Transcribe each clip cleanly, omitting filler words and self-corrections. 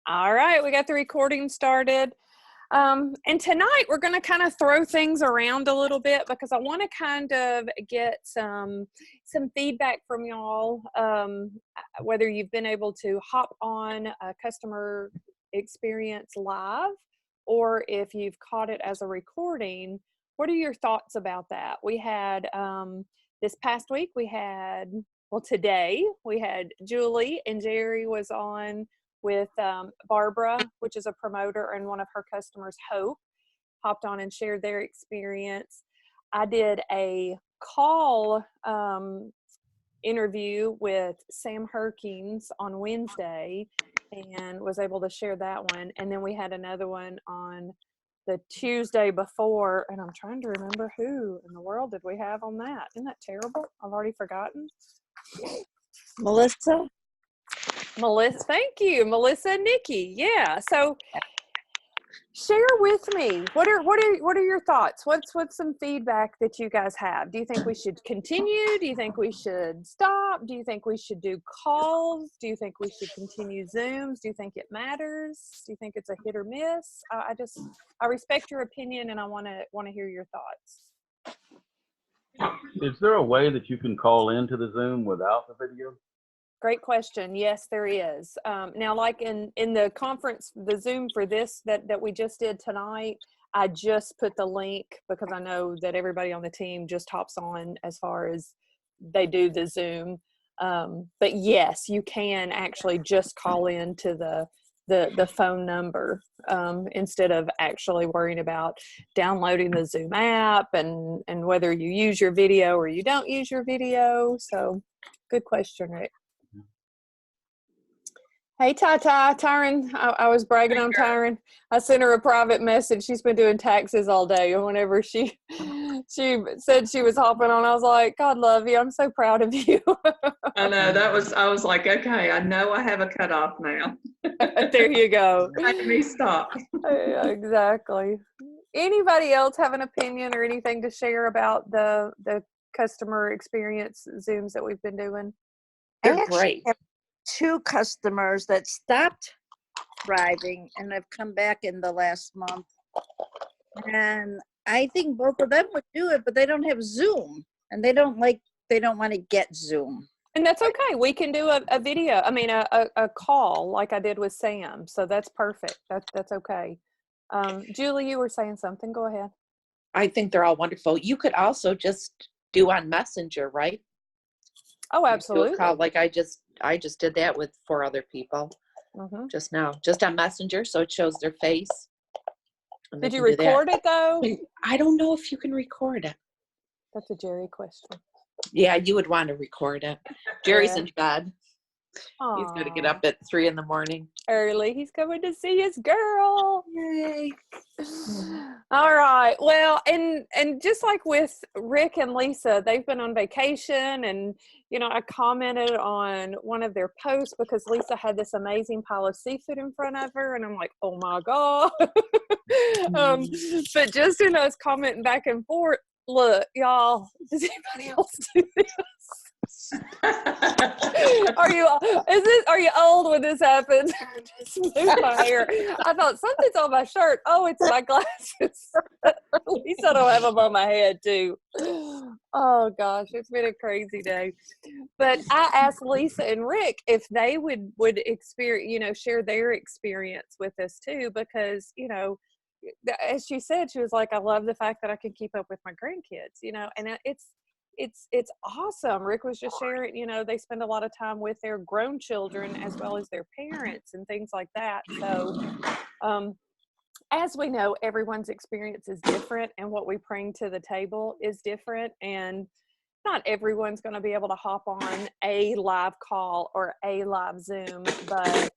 All right, we got the recording started. And tonight we're going to kind of throw things around a little bit because I want to kind of get some feedback from y'all, whether you've been able to hop on a customer experience live or if you've caught it as a recording. What are your thoughts about that? We had this past week, today we had Julie and Jerry was on with Barbara, which is a promoter, and one of her customers, Hope, hopped on and shared their experience. I did a call interview with Sam Herkins on Wednesday and was able to share that one. And then we had another one on the Tuesday before, and I'm trying to remember who in the world did we have on that. Isn't that terrible? I've already forgotten. Melissa, thank you, Melissa and Nikki. Yeah. So share with me. What are your thoughts? What's some feedback that you guys have? Do you think we should continue? Do you think we should stop? Do you think we should do calls? Do you think we should continue Zooms? Do you think it matters? Do you think it's a hit or miss? I respect your opinion and I want to hear your thoughts. Is there a way that you can call into the Zoom without the video? Great question. Yes, there is. Now, like in the conference, the Zoom for this that we just did tonight, I just put the link because I know that everybody on the team just hops on as far as they do the Zoom. But yes, you can actually just call in to the phone number instead of actually worrying about downloading the Zoom app and whether you use your video or you don't use your video. So good question, Rick. Hey, Tyron. I was bragging on Tyron. I sent her a private message. She's been doing taxes all day. And whenever she said she was hopping on, I was like, God love you. I'm so proud of you. I know, I was like, okay, I know I have a cutoff now. There you go. Let me stop. Yeah, exactly. Anybody else have an opinion or anything to share about the customer experience Zooms that we've been doing? they're great. I have 2 customers that stopped driving and have come back in the last month. And I think both of them would do it, but they don't have Zoom and they don't want to get Zoom. And that's okay. We can do a video, a call like I did with Sam. So that's perfect. That's okay. Julie, you were saying something. Go ahead. I think they're all wonderful. You could also just do on Messenger, right? Oh, absolutely. Call, like I just did that with 4 other people just now, just on Messenger, so it shows their face. Did you record it though? I don't know if you can record it. That's a Jerry question. Yeah, you would want to record it. Jerry's in bed. Aww. He's going to get up at 3 in the morning. Early. He's coming to see his girl. Yay. All right. Well, and just like with Rick and Lisa, they've been on vacation and, I commented on one of their posts because Lisa had this amazing pile of seafood in front of her. And I'm like, oh my God. But just in us commenting back and forth, look, y'all, does anybody else do this? Are you old when this happens? Just move my hair. I thought something's on my shirt. Oh, it's my glasses. At least I don't have them on my head too. Oh gosh, it's been a crazy day. But I asked Lisa and Rick if they would experience, share their experience with us too, because as she said, she was like, I love the fact that I can keep up with my grandkids, and it's awesome. Rick was just sharing, they spend a lot of time with their grown children as well as their parents and things like that. So, as we know, everyone's experience is different and what we bring to the table is different. And not everyone's going to be able to hop on a live call or a live Zoom, but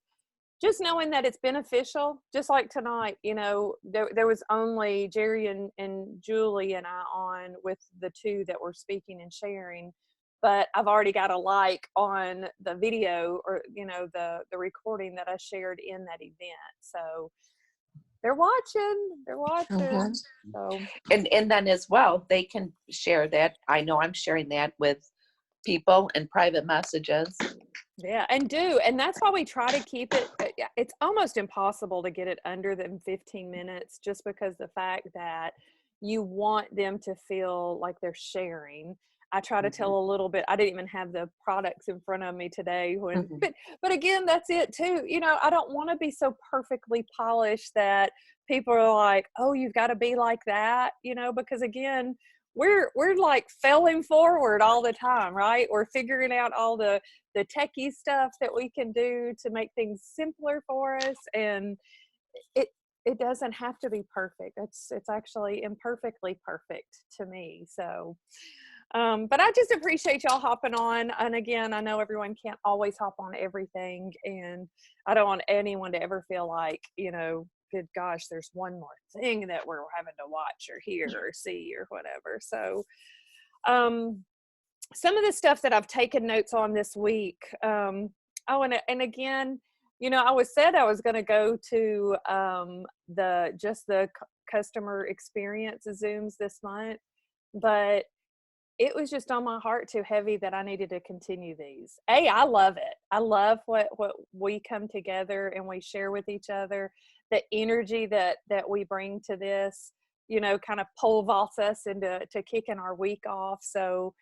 just knowing that it's beneficial, just like tonight, there was only Jerry and Julie and I on with the 2 that were speaking and sharing, but I've already got a like on the video or, the recording that I shared in that event. So they're watching. So. And then as well, they can share that. I know I'm sharing that with people in private messages. Yeah, and that's why we try to keep it. Yeah, it's almost impossible to get it under than 15 minutes, just because the fact that you want them to feel like they're sharing. I try to tell a little bit. I didn't even have the products in front of me today, but again, that's it too. You know, I don't want to be so perfectly polished that people are like, "Oh, you've got to be like that," you know, because again, we're like failing forward all the time, right? We're figuring out all the techie stuff that we can do to make things simpler for us, and it doesn't have to be perfect. It's actually imperfectly perfect to me. So but I just appreciate y'all hopping on. And again, I know everyone can't always hop on everything, and I don't want anyone to ever feel like, you know, good gosh, there's one more thing that we're having to watch or hear or see or whatever. So some of the stuff that I've taken notes on this week. And again, you know, I said I was going to go to the customer experience Zooms this month, but it was just on my heart too heavy that I needed to continue these. I love it. I love what we come together and we share with each other. The energy that we bring to this, you know, kind of pole vaults us into kicking our week off. So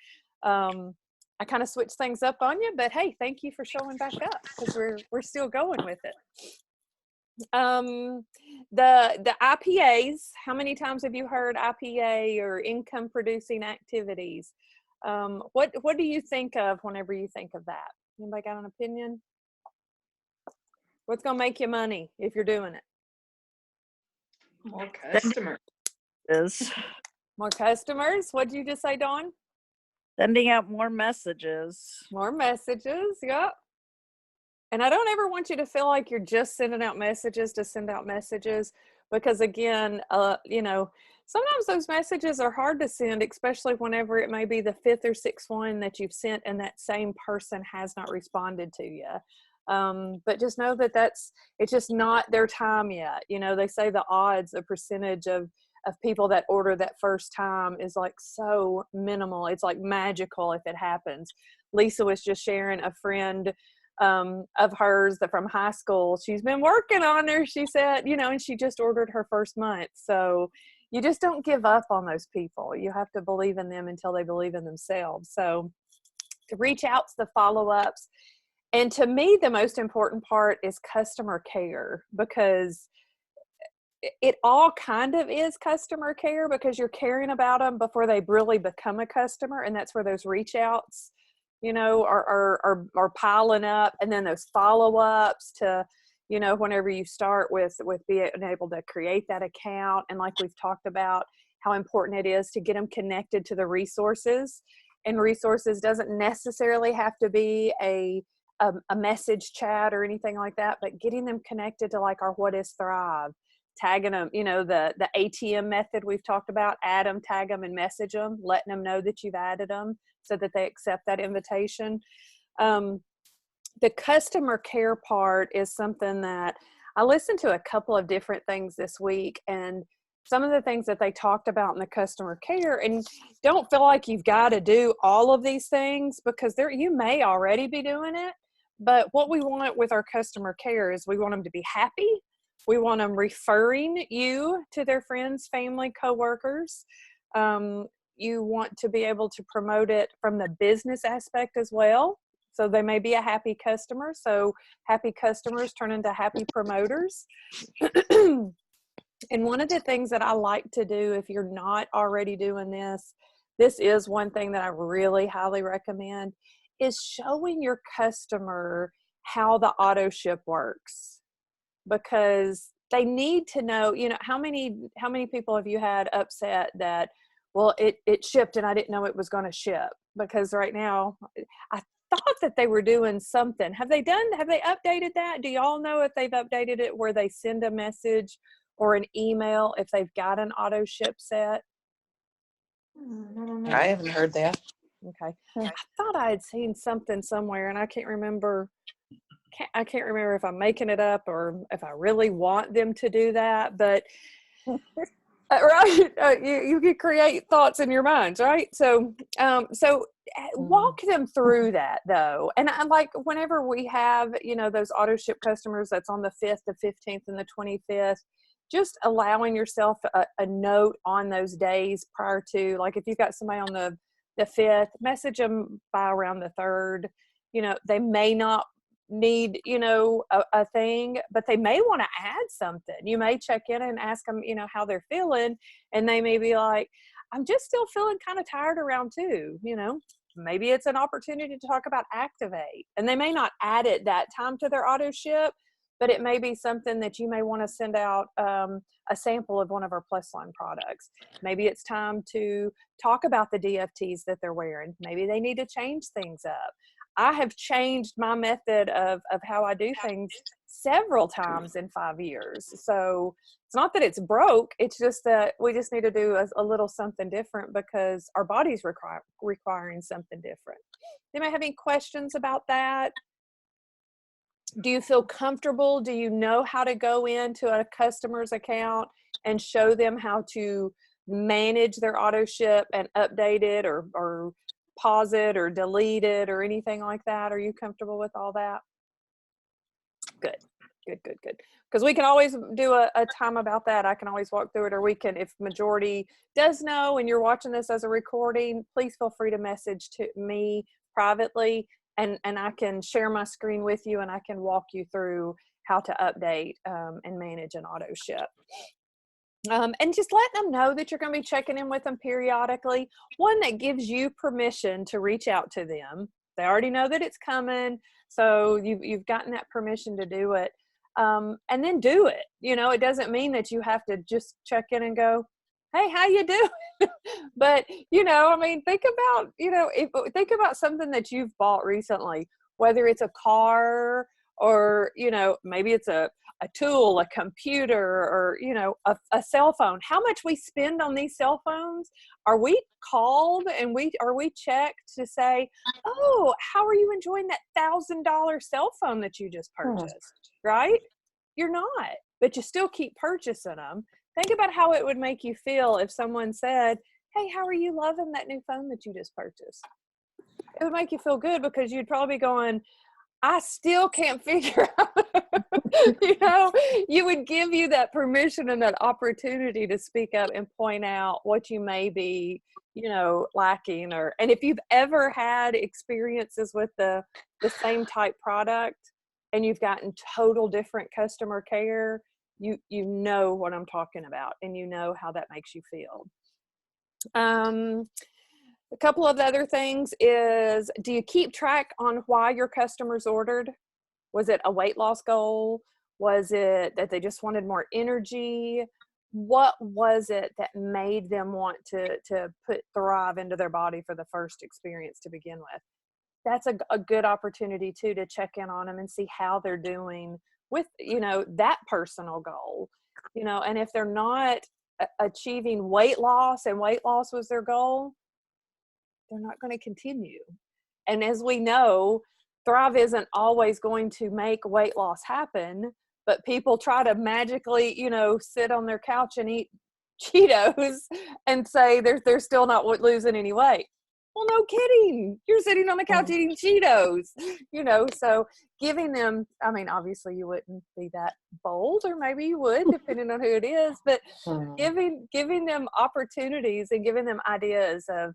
I kind of switched things up on you, but hey, thank you for showing back up, because we're still going with it. The IPAs, how many times have you heard IPA or income producing activities? What do you think of whenever you think of that? Anybody got an opinion? What's gonna make you money if you're doing it? More customers. More customers? What did you just say, Dawn? Sending out more messages. More messages, yep. And I don't ever want you to feel like you're just sending out messages to send out messages, because again, you know, sometimes those messages are hard to send, especially whenever it may be the 5th or 6th one that you've sent and that same person has not responded to you. But just know that it's just not their time yet. You know, they say the odds, the percentage of people that order that first time is like so minimal. It's like magical if it happens. Lisa was just sharing a friend of hers that from high school. She's been working on her, she said, you know, and she just ordered her first month. So you just don't give up on those people. You have to believe in them until they believe in themselves. So the reach outs, the follow-ups. And to me, the most important part is customer care, because it all kind of is customer care, because you're caring about them before they really become a customer. And that's where those reach outs, you know, are piling up. And then those follow-ups to, you know, whenever you start with being able to create that account. And like we've talked about, how important it is to get them connected to the resources. And resources doesn't necessarily have to be a message chat or anything like that, but getting them connected to like our What is Thrive, tagging them, you know, the ATM method we've talked about, add them, tag them, and message them, letting them know that you've added them so that they accept that invitation. The customer care part is something that I listened to a couple of different things this week, and some of the things that they talked about in the customer care, and don't feel like you've got to do all of these things, because you may already be doing it. But what we want with our customer care is we want them to be happy. We want them referring you to their friends, family, coworkers. You want to be able to promote it from the business aspect as well. So they may be a happy customer. So happy customers turn into happy promoters. And one of the things that I like to do, if you're not already doing this is one thing that I really highly recommend, is showing your customer how the auto ship works. Because they need to know, you know, how many people have you had upset that, well, it shipped and I didn't know it was going to ship? Because right now, I thought that they were doing something. Have they updated that? Do y'all know if they've updated it where they send a message or an email if they've got an auto ship set? I haven't heard that. Okay. I thought I had seen something somewhere, and I can't remember if I'm making it up or if I really want them to do that. But Right. You can create thoughts in your minds, right? So, walk them through that though. And I like whenever we have, those auto ship customers that's on the 5th, the 15th, and the 25th, just allowing yourself a note on those days prior to, like if you've got somebody on the 5th, message them by around the 3rd. They may not need a thing, but they may want to add something. You may check in and ask them how they're feeling, and they may be like, I'm just still feeling kind of tired around 2. Maybe it's an opportunity to talk about Activate, and they may not add it that time to their auto ship, but it may be something that you may want to send out a sample of one of our Plus Line products. Maybe it's time to talk about the DFTs that they're wearing. Maybe they need to change things up. I have changed my method of how I do things several times in 5 years. So it's not that it's broke. It's just that we just need to do a little something different because our body's requiring something different. You may have any questions about that? Do you feel comfortable? Do you know how to go into a customer's account and show them how to manage their auto ship and update it or pause it or delete it or anything like that? Are you comfortable with all that? Good. Because we can always do a time about that. I can always walk through it, or we can, if majority does know and you're watching this as a recording, please feel free to message to me privately, and I can share my screen with you and I can walk you through how to update and manage an auto ship. And just let them know that you're going to be checking in with them periodically. One that gives you permission to reach out to them. They already know that it's coming, so you've gotten that permission to do it. And then do it. It doesn't mean that you have to just check in and go, hey, how you doing? But, think about, think about something that you've bought recently, whether it's a car or, maybe it's a tool, a computer, or, a cell phone. How much we spend on these cell phones? Are we called and are we checked to say, oh, how are you enjoying that $1,000 cell phone that you just purchased? Right? You're not, but you still keep purchasing them. Think about how it would make you feel if someone said, hey, how are you loving that new phone that you just purchased? It would make you feel good because you'd probably be going, I still can't figure out, you would give you that permission and that opportunity to speak up and point out what you may be, lacking. And if you've ever had experiences with the same type product and you've gotten total different customer care, you know what I'm talking about, and you know how that makes you feel. A couple of other things is, do you keep track on why your customers ordered? Was it a weight loss goal? Was it that they just wanted more energy? What was it that made them want to put Thrive into their body for the first experience to begin with? That's a good opportunity too, to check in on them and see how they're doing with, that personal goal, and if they're not achieving weight loss and weight loss was their goal, they're not going to continue. And as we know, Thrive isn't always going to make weight loss happen, but people try to magically, sit on their couch and eat Cheetos and say they're still not losing any weight. Well, no kidding. You're sitting on the couch eating Cheetos, so giving them, obviously you wouldn't be that bold, or maybe you would, depending on who it is, but giving them opportunities and giving them ideas of,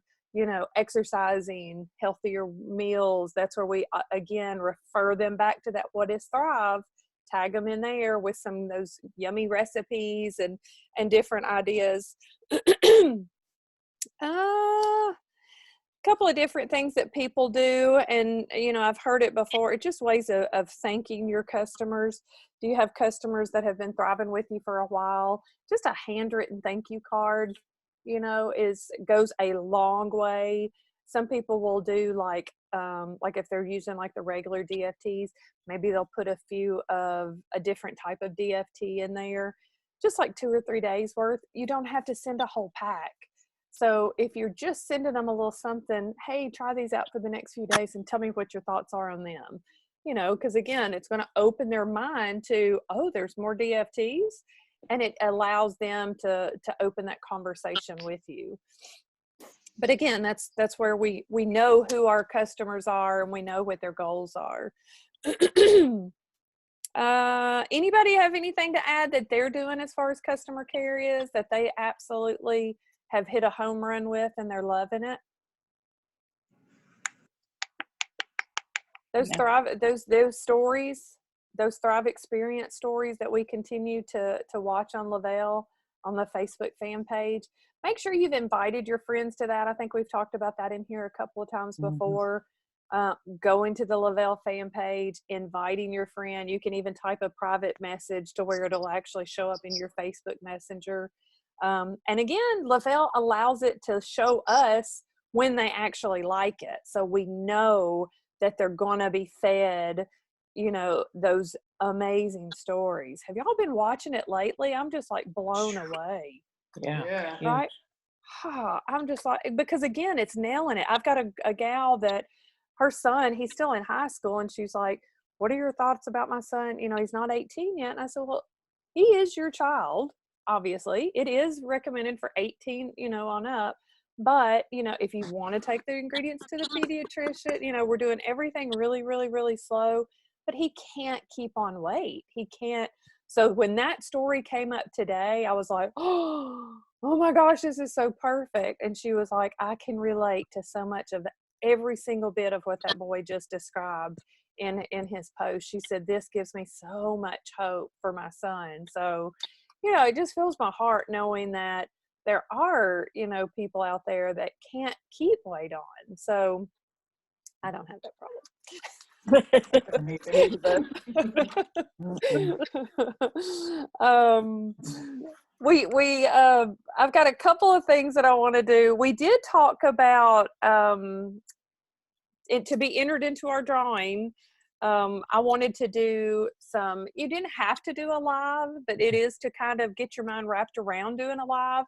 exercising, healthier meals. That's where we, again, refer them back to that What is Thrive, tag them in there with some of those yummy recipes and different ideas. Couple of different things that people do, and I've heard it before. It's just ways of thanking your customers. Do you have customers that have been thriving with you for a while? Just a handwritten thank you card, goes a long way. Some people will do like if they're using like the regular DFTs, maybe they'll put a few of a different type of DFT in there, just like 2 or 3 days worth. You don't have to send a whole pack. So if you're just sending them a little something, hey, try these out for the next few days and tell me what your thoughts are on them. Because again, it's going to open their mind to, oh, there's more DFTs. and it allows them to open that conversation with you. But again, that's where we know who our customers are and we know what their goals are. Anybody have anything to add that they're doing as far as customer care is, that they absolutely have hit a home run with and they're loving it? Those Thrive, those stories, those Thrive Experience stories that we continue to watch on Lavelle on the Facebook fan page. Make sure you've invited your friends to that. I think we've talked about that in here a couple of times before. Going to the Lavelle fan page, inviting your friend. You can even type a private message to where it'll actually show up in your Facebook Messenger. And again, Lavelle allows it to show us when they actually like it. So we know that they're going to be fed, you know, those amazing stories. Have y'all been watching it lately? I'm just like blown away. Yeah. Right? I'm just like, because again, it's nailing it. I've got a gal that her son, he's still in high school, and she's like, what are your thoughts about my son? You know, he's not 18 yet. And I said, well, he is your child. Obviously, it is recommended for 18, you know, on up. But, you know, if you want to take the ingredients to the pediatrician, you know, we're doing everything really, really, really slow. But he can't keep on weight. He can't. So when that story came up today, I was like, oh my gosh, this is so perfect. And she was like, I can relate to so much of every single bit of what that boy just described in his post. She said, this gives me so much hope for my son. So, you know, it just fills my heart knowing that there are, you know, people out there that can't keep weight on. So I don't have that problem. I've got a couple of things that I want to do. We did talk about it to be entered into our drawing. I wanted to do some, you didn't have to do a live, but it is to kind of get your mind wrapped around doing a live.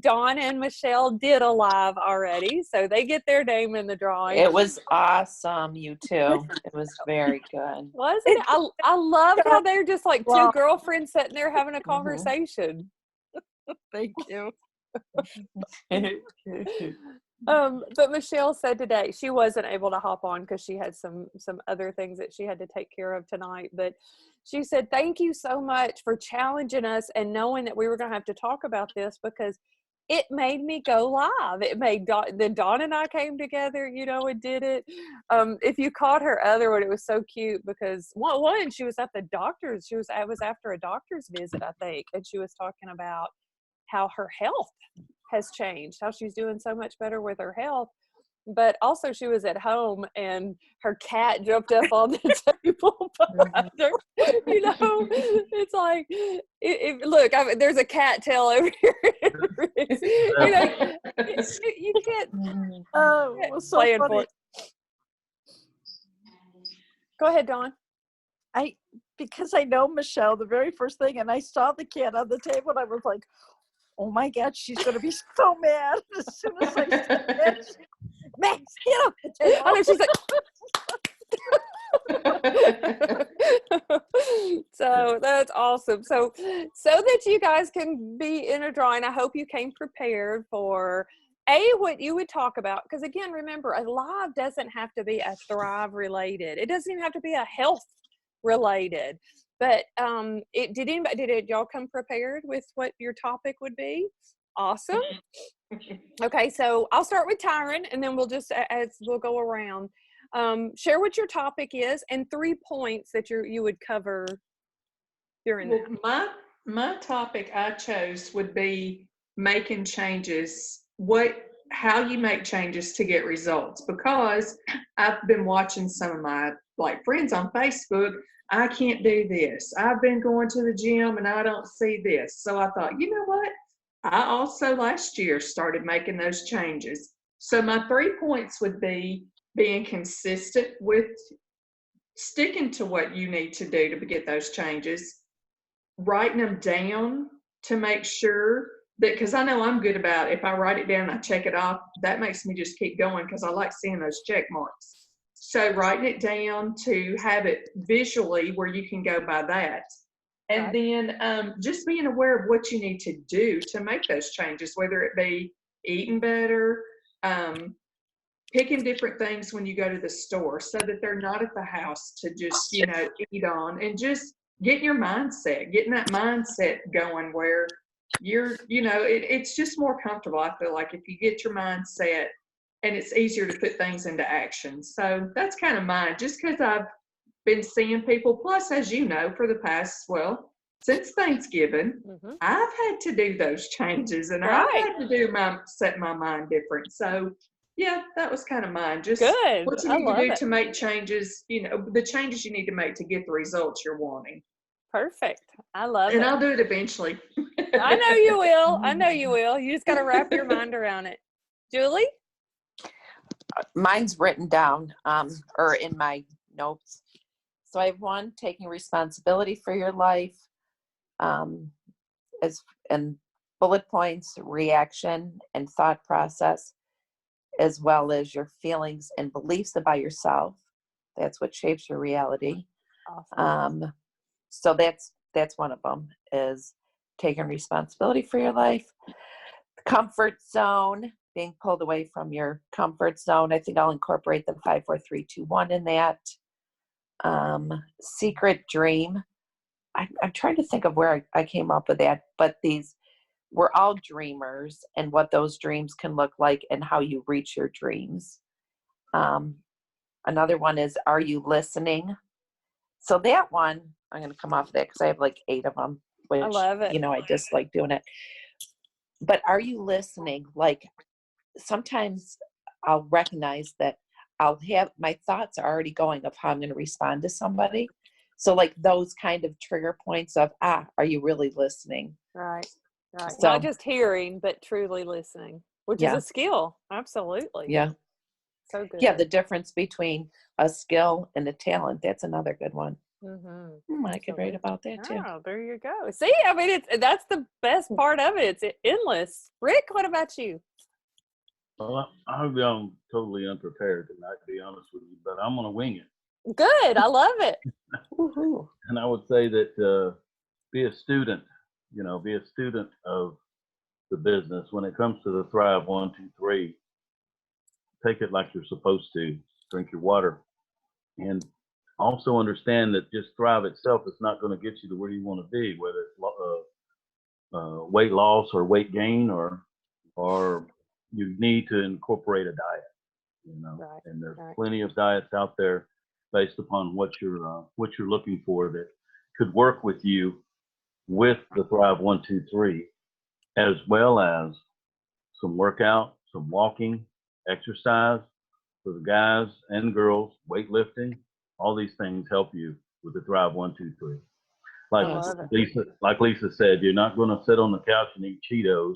Dawn and Michelle did a live already, so they get their name in the drawing. It was awesome, you two. It was very good. Wasn't it? I loved how they're just like two girlfriends sitting there having a conversation. Thank you. But Michelle said today she wasn't able to hop on because she had some other things that she had to take care of tonight. But she said, thank you so much for challenging us and knowing that we were going to have to talk about this, because it made me go live. It made then Dawn and I came together, you know, and did it. If you caught her other one, it was so cute because one, she was at the doctor's. I was after a doctor's visit, I think, and she was talking about how her health has changed, how she's doing so much better with her health. But also she was at home and her cat jumped up on the table behind her. You know, it's like, look, there's a cat tail over here. You know, you can't. Oh, it was so playing funny. for it. Go ahead, Dawn. Because I know Michelle, the very first thing, and I saw the cat on the table, and I was like, oh my God, she's going to be so mad as soon as I see it. Max, get off the table. I know, she's like, so that's awesome. So that you guys can be in a drawing, I hope you came prepared for what you would talk about. Because again, remember, a live doesn't have to be a Thrive related. It doesn't even have to be a health related. But did y'all come prepared with what your topic would be? Awesome. Okay, so I'll start with Tyron, and then we'll go around. Share what your topic is and 3 points that you would cover during that. My topic I chose would be making changes. How you make changes to get results, because I've been watching some of my friends on Facebook. I can't do this. I've been going to the gym and I don't see this. So I thought, you know what? I also last year started making those changes. So my 3 points would be being consistent with sticking to what you need to do to get those changes, writing them down to make sure that, because I know I'm good about, if I write it down and I check it off, that makes me just keep going because I like seeing those check marks. So writing it down to have it visually where you can go by that. And Right. then just being aware of what you need to do to make those changes, whether it be eating better, picking different things when you go to the store so that they're not at the house to just, eat on, and just getting your mindset, getting that mindset going where it's just more comfortable. I feel like if you get your mindset, and it's easier to put things into action. So that's kind of mine, just because I've been seeing people, plus, as you know, for the past, since Thanksgiving, Mhm. I've had to do those changes, and I've Right. had to set my mind different. So yeah, that was kind of mine. Just Good. what you I need to love do it. to make changes, the changes you need to make to get the results you're wanting. Perfect. I love And it. I'll do it eventually. I know you will. I know you will. You just got to wrap your mind around it. Julie? Mine's written down or in my notes. So I have one, taking responsibility for your life, as and bullet points, reaction and thought process, as well as your feelings and beliefs about yourself. That's what shapes your reality. Awesome. So that's one of them, is taking responsibility for your life. Comfort zone, being pulled away from your comfort zone. I think I'll incorporate the 5, 4, 3, 2, 1 in that. Secret dream. I'm trying to think of where I came up with that, but we're all dreamers, and what those dreams can look like and how you reach your dreams. Another one is, are you listening? So that one, I'm going to come off of that because I have like 8 of them, which, I love it. I just like doing it. But are you listening? Like, sometimes I'll recognize that I'll have my thoughts are already going of how I'm going to respond to somebody. So like those kind of trigger points of, are you really listening? Right. Right. So, Not just hearing, but truly listening, which is Yeah. a skill. Absolutely. yeah. So good. Yeah, the difference between a skill and a talent. That's another good one. I could write about that too. Oh, there you go. See, I mean, that's the best part of it. It's endless. Rick, what about you? Well, I'm totally unprepared tonight, to be honest with you, but I'm going to wing it. Good. I love it. Woohoo. And I would say that be a student, be a student of the business. When it comes to the Thrive 1, 2, 3, take it like you're supposed to. Drink your water. And also understand that just Thrive itself is not going to get you to where you want to be, whether it's weight loss or weight gain, or you need to incorporate a diet, Right, and there's right. plenty of diets out there based upon what you're looking for that could work with you with the Thrive 1, 2, 3, as well as some workout, some walking, exercise for the guys and girls, weightlifting. All these things help you with the Thrive 1, 2, 3. I love it. Like Lisa said, you're not going to sit on the couch and eat Cheetos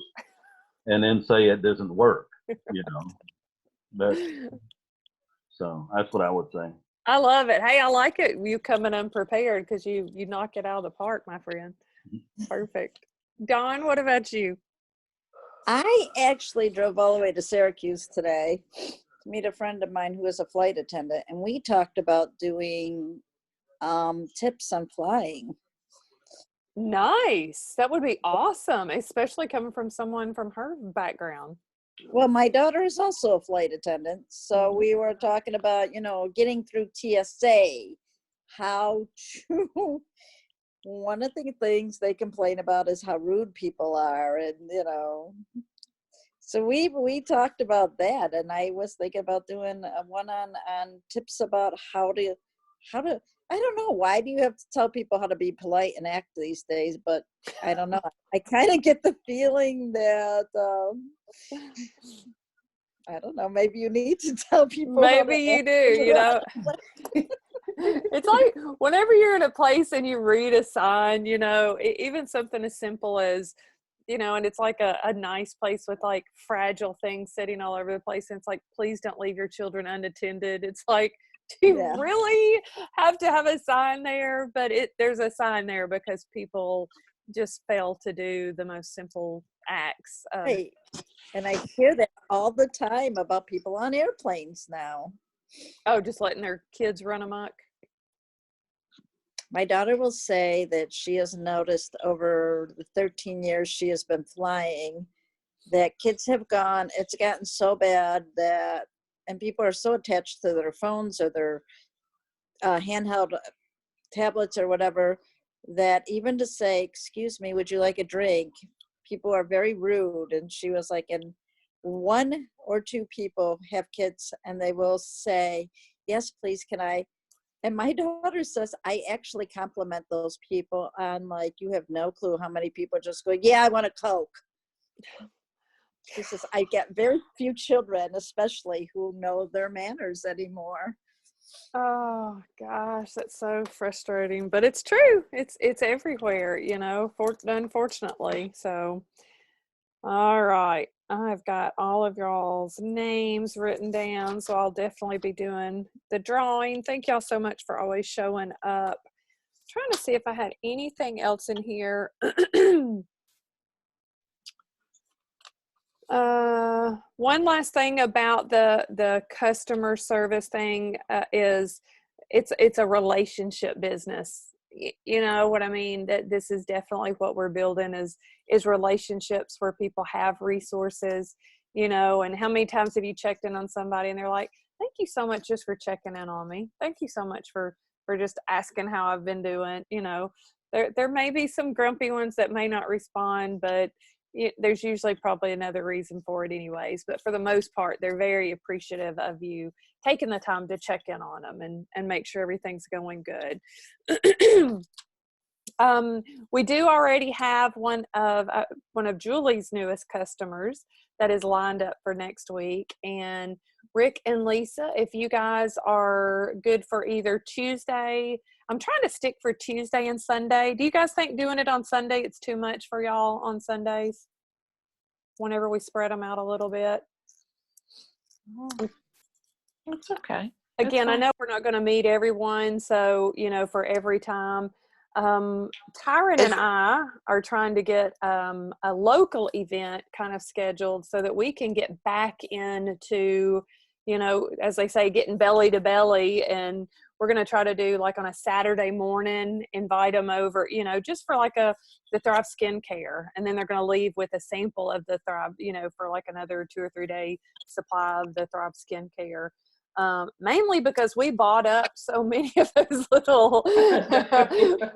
and then say it doesn't work, But so that's what I would say. I love it. Hey, I like it. You coming unprepared because you knock it out of the park, my friend. Perfect. Dawn, what about you? I actually drove all the way to Syracuse today to meet a friend of mine who is a flight attendant, and we talked about doing tips on flying. Nice. That would be awesome, especially coming from someone from her background. Well, my daughter is also a flight attendant, so we were talking about, getting through TSA, how to, one of the things they complain about is how rude people are, and, so we talked about that, and I was thinking about doing one on tips about how to, I don't know, why do you have to tell people how to be polite and act these days? But I don't know. I kind of get the feeling that, I don't know, maybe you need to tell people. Maybe you do, It's like whenever you're in a place and you read a sign, even something as simple as, and it's like a nice place with like fragile things sitting all over the place. And it's like, please don't leave your children unattended. It's like, do you really have to have a sign there? But there's a sign there because people just fail to do the most simple acts. Right. And I hear that all the time about people on airplanes now. Oh, just letting their kids run amok. My daughter will say that she has noticed over the 13 years she has been flying that kids have gone, it's gotten so bad that, and people are so attached to their phones or their handheld tablets or whatever, that even to say, excuse me, would you like a drink? People are very rude. And she was like, and one or two people have kids and they will say, yes, please, can I? And my daughter says, I actually compliment those people on, like, you have no clue how many people just go, yeah, I want a Coke. She says, I get very few children, especially, who know their manners anymore. Oh gosh, that's so frustrating, but it's true. It's everywhere, you know, unfortunately. So, all right. I've got all of y'all's names written down, so I'll definitely be doing the drawing. Thank y'all so much for always showing up. Trying to see if I had anything else in here. One last thing about the customer service thing is it's a relationship business. You know what I mean? That this is definitely what we're building is relationships where people have resources, you know. And how many times have you checked in on somebody and they're like, thank you so much just for checking in on me. Thank you so much for just asking how I've been doing. You know, there may be some grumpy ones that may not respond, but there's usually probably another reason for it anyways. But for the most part, they're very appreciative of you taking the time to check in on them and make sure everything's going good. We do already have one of Julie's newest customers that is lined up for next week. And Rick and Lisa, if you guys are good for either Tuesday, I'm trying to stick for Tuesday and Sunday. Do you guys think doing it on Sunday, it's too much for y'all on Sundays? Whenever we spread them out a little bit. It's okay. Again, I fine. know we're not going to meet everyone, so, you know, for every time. Tyron and I are trying to get a local event kind of scheduled so that we can get back into, you know, as they say, getting belly to belly. And we're going to try to do like on a Saturday morning, invite them over, you know, just for like the Thrive skincare. And then they're going to leave with a sample of the Thrive, you know, for like another 2 or 3 day supply of the Thrive skincare. Mainly because we bought up so many of those little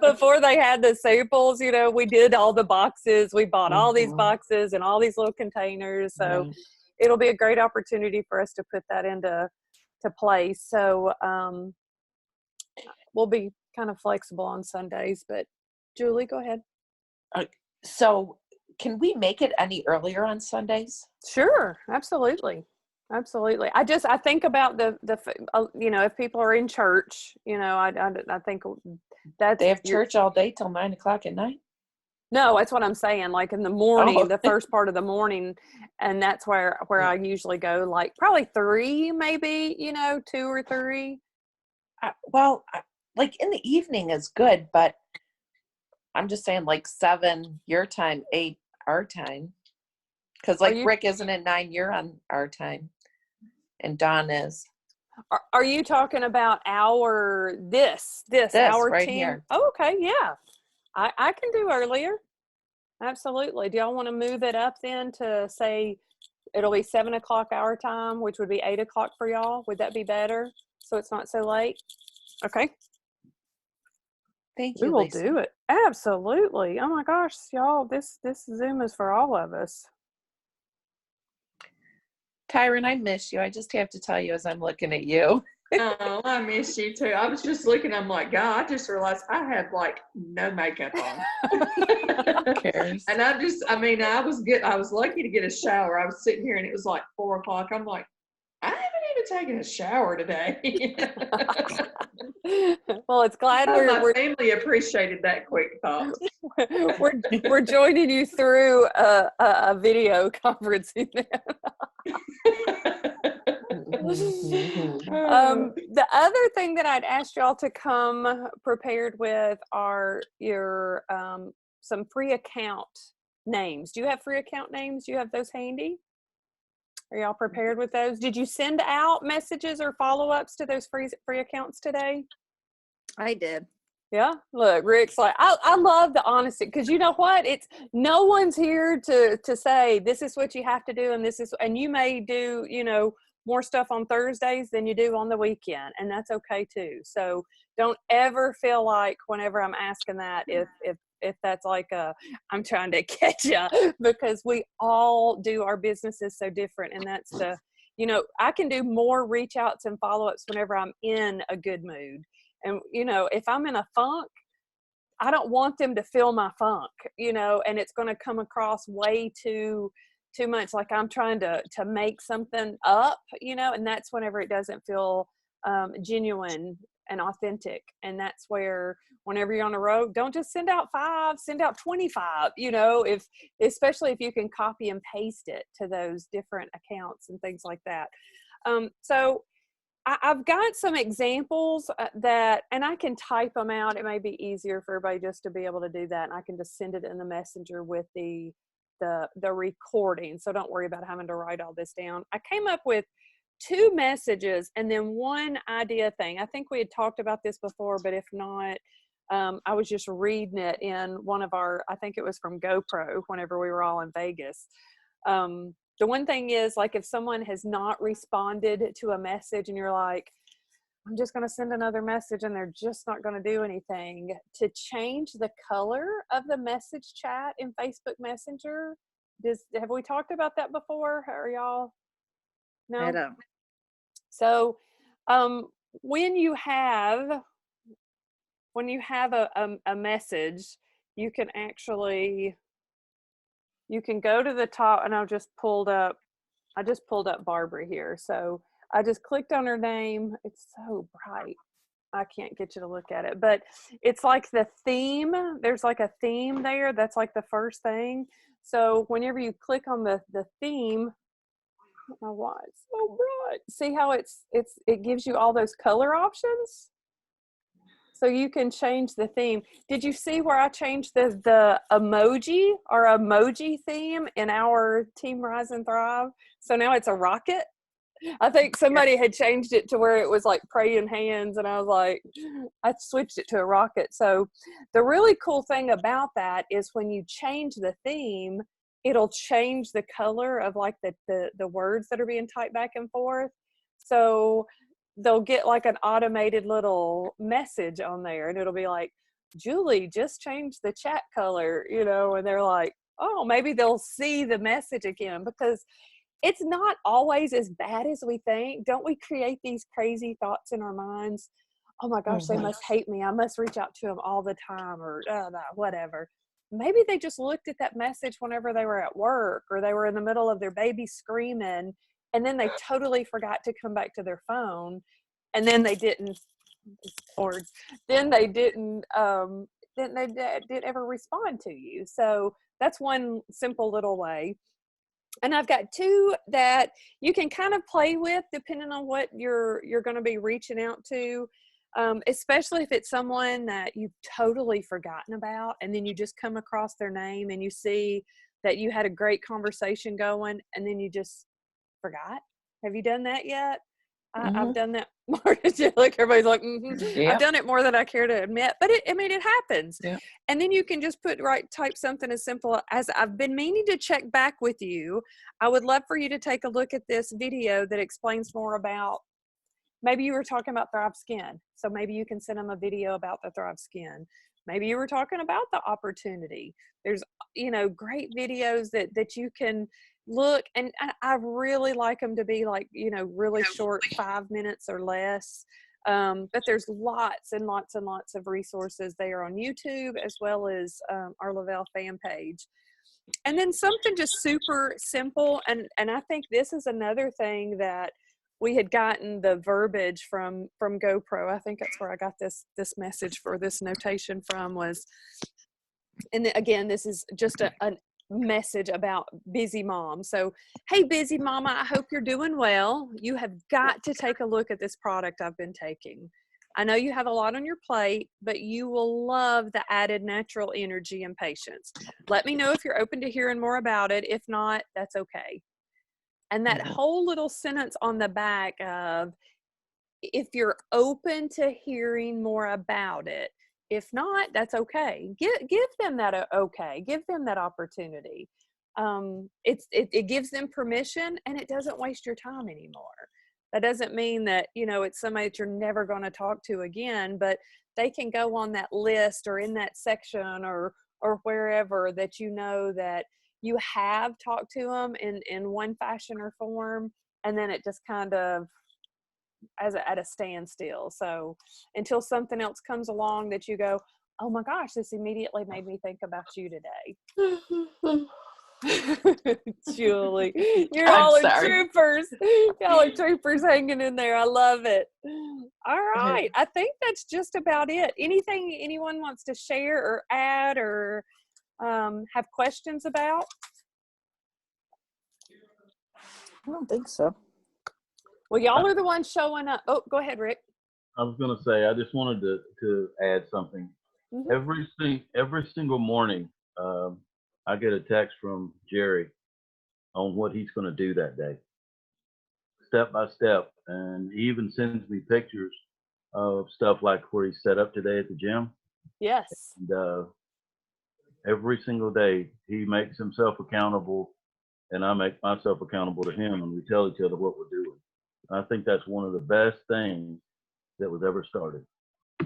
before they had the samples, you know, we did all the boxes, we bought all these boxes and all these little containers. So Right. it'll be a great opportunity for us to put that into place. So we'll be kind of flexible on Sundays, but Julie, go ahead. So can we make it any earlier on Sundays? Sure, absolutely. Absolutely. I think about you know, if people are in church, you know, I think that's They have church all day till 9 o'clock at night. no, that's what I'm saying. Like in the morning, Oh. the first part of the morning, and that's where I usually go. Like probably 3, maybe, you know, 2 or 3. Like in the evening is good, but I'm just saying like 7 your time, 8 our time. Because like Rick isn't at 9, you're on our time. And Dawn is. Are you talking about this hour right 10? here? Oh, okay, yeah. I can do earlier. Absolutely. Do y'all want to move it up then to say it'll be 7 o'clock our time, which would be 8 o'clock for y'all? Would that be better? So it's not so late? Okay. Thank you, We will Lisa. do it. Absolutely. Oh my gosh, y'all, this Zoom is for all of us. Tyron, I miss you. I just have to tell you as I'm looking at you. Oh, I miss you too. I was just looking, I'm like, God, I just realized I have like no makeup on. Who cares? And I was lucky to get a shower. I was sitting here and it was like 4 o'clock. I'm like, I haven't even taken a shower today. Well, it's glad My family appreciated that quick thought. we're joining you through a video conferencing. The other thing that I'd asked y'all to come prepared with are your some free account names. Do you have free account names? Do you have those handy? Are y'all prepared with those? Did you send out messages or follow-ups to those free accounts today? I did. Yeah, look, Rick's like, I love the honesty, because you know what? It's no one's here to say this is what you have to do, and this is, and you may do, you know, more stuff on Thursdays than you do on the weekend, and that's okay too. So don't ever feel like whenever I'm asking that, if that's like a I'm trying to catch you, because we all do our businesses so different, and that's the, you know, I can do more reach outs and follow ups whenever I'm in a good mood. And, you know, if I'm in a funk, I don't want them to feel my funk, you know, and it's going to come across way too much like I'm trying to make something up, you know, and that's whenever it doesn't feel genuine and authentic. And that's where whenever you're on the road, don't just send out 5, send out 25, you know, especially if you can copy and paste it to those different accounts and things like that. So I've got some examples that, and I can type them out. It may be easier for everybody just to be able to do that. And I can just send it in the messenger with the recording. So don't worry about having to write all this down. I came up with 2 messages and then 1 idea thing. I think we had talked about this before, but if not, I was just reading it in one of our, I think it was from GoPro whenever we were all in Vegas. The one thing is, like, if someone has not responded to a message and you're like, I'm just going to send another message and they're just not going to do anything, to change the color of the message chat in Facebook Messenger. Have we talked about that before? Are y'all? No? I don't. So when you have a message, you can actually, you can go to the top, and I just pulled up Barbara here. So I just clicked on her name. It's so bright. I can't get you to look at it, but it's like the theme. There's like a theme there. That's like the first thing. So whenever you click on the theme, I don't know why it's so bright. See how it gives you all those color options? So you can change the theme. Did you see where I changed the emoji or emoji theme in our Team Rise and Thrive? So now it's a rocket. I think somebody had changed it to where it was like praying hands, and I was like, I switched it to a rocket. So the really cool thing about that is when you change the theme, it'll change the color of like the words that are being typed back and forth. So they'll get like an automated little message on there, and it'll be like, Julie just changed the chat color, you know, and they're like, oh, maybe they'll see the message again, because it's not always as bad as we think. Don't we create these crazy thoughts in our minds? Oh my gosh, they must hate me. I must reach out to them all the time, or whatever. Maybe they just looked at that message whenever they were at work, or they were in the middle of their baby screaming, and then they totally forgot to come back to their phone, and then they didn't, or then they didn't ever respond to you. So that's one simple little way. And I've got 2 that you can kind of play with depending on what you're going to be reaching out to, especially if it's someone that you've totally forgotten about, and then you just come across their name and you see that you had a great conversation going, and then you just forgot. Have you done that yet? I've done that more. Like everybody's like, Yeah. I've done it more than I care to admit, but it happens. Yeah. And then you can just type something as simple as, I've been meaning to check back with you. I would love for you to take a look at this video that explains more about, maybe you were talking about Thrive Skin. So maybe you can send them a video about the Thrive Skin. Maybe you were talking about the opportunity. There's, you know, great videos that you can look, and I really like them to be like, you know, really short, 5 minutes or less. But there's lots and lots and lots of resources there on YouTube, as well as our Lavelle fan page. And then something just super simple, and I think this is another thing that we had gotten the verbiage from GoPro. I think that's where I got this message for this notation from, was, and again, this is just a message about busy mom. So, hey, busy mama, I hope you're doing well. You have got to take a look at this product I've been taking. I know you have a lot on your plate, but you will love the added natural energy and patience. Let me know if you're open to hearing more about it. If not, that's okay. And that whole little sentence on the back of, if you're open to hearing more about it, If not, that's okay. Give them that okay. Give them that opportunity. It gives them permission, and it doesn't waste your time anymore. That doesn't mean that, it's somebody that you're never going to talk to again, but they can go on that list or in that section or wherever that that you have talked to them in one fashion or form, and then it just kind of at a standstill. So until something else comes along that you go, oh my gosh, this immediately made me think about you today. Julie, you're I'm all are sorry. troopers. Y'all are troopers hanging in there. I love it. All right. I think that's just about it. Anything anyone wants to share or add or have questions about? I don't think so. Well, y'all are the ones showing up. Oh, go ahead, Rick. I was going to say, I just wanted to add something. Mhm. Every single morning, I get a text from Jerry on what he's going to do that day, step by step. And he even sends me pictures of stuff like where he set up today at the gym. Yes. And every single day, he makes himself accountable, and I make myself accountable to him, and we tell each other what we're doing. I think that's one of the best things that was ever started.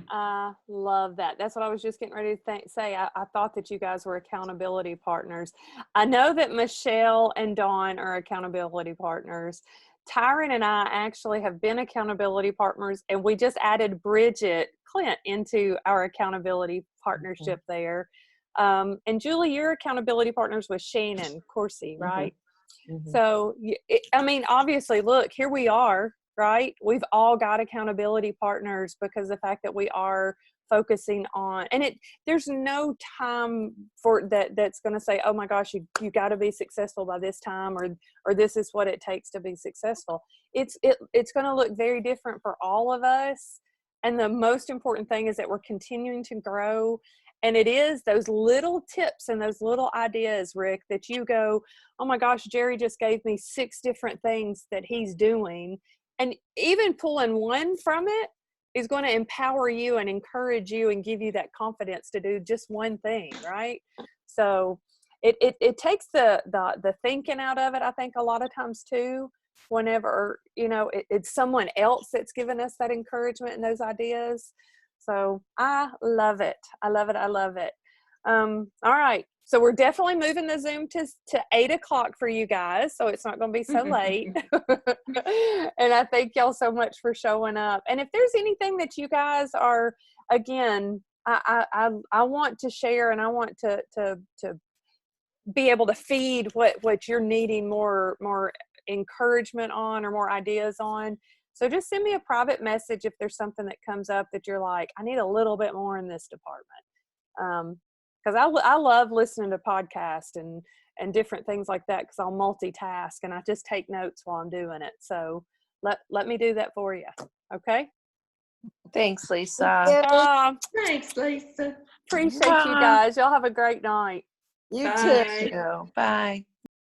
I love that. That's what I was just getting ready to say. I thought that you guys were accountability partners. I know that Michelle and Dawn are accountability partners. Tyron and I actually have been accountability partners, and we just added Bridget Clint into our accountability partnership there. And Julie, you're accountability partners with Shannon Coursey, right? So, obviously, look, here we are, right? We've all got accountability partners because the fact that we are focusing on, and there's no time for that's going to say, oh my gosh, you got to be successful by this time, or this is what it takes to be successful. It's going to look very different for all of us. And the most important thing is that we're continuing to grow. And it is those little tips and those little ideas, Rick, that you go, oh my gosh, Jerry just gave me 6 different things that he's doing. And even pulling one from it is going to empower you and encourage you and give you that confidence to do just one thing, right? So it takes the thinking out of it, I think, a lot of times too, whenever, it's someone else that's given us that encouragement and those ideas. So I love it. I love it. I love it. All right. So we're definitely moving the Zoom to 8:00 for you guys. So it's not going to be so late. And I thank y'all so much for showing up. And if there's anything that you guys are, again, I want to share, and I want to be able to feed what you're needing more encouragement on or more ideas on. So just send me a private message if there's something that comes up that you're like, I need a little bit more in this department. Because I love listening to podcasts and different things like that, because I'll multitask and I just take notes while I'm doing it. So let me do that for you. Okay? Thanks, Lisa. Thanks, Lisa. Appreciate you guys. Y'all have a great night. You Bye. too. Bye.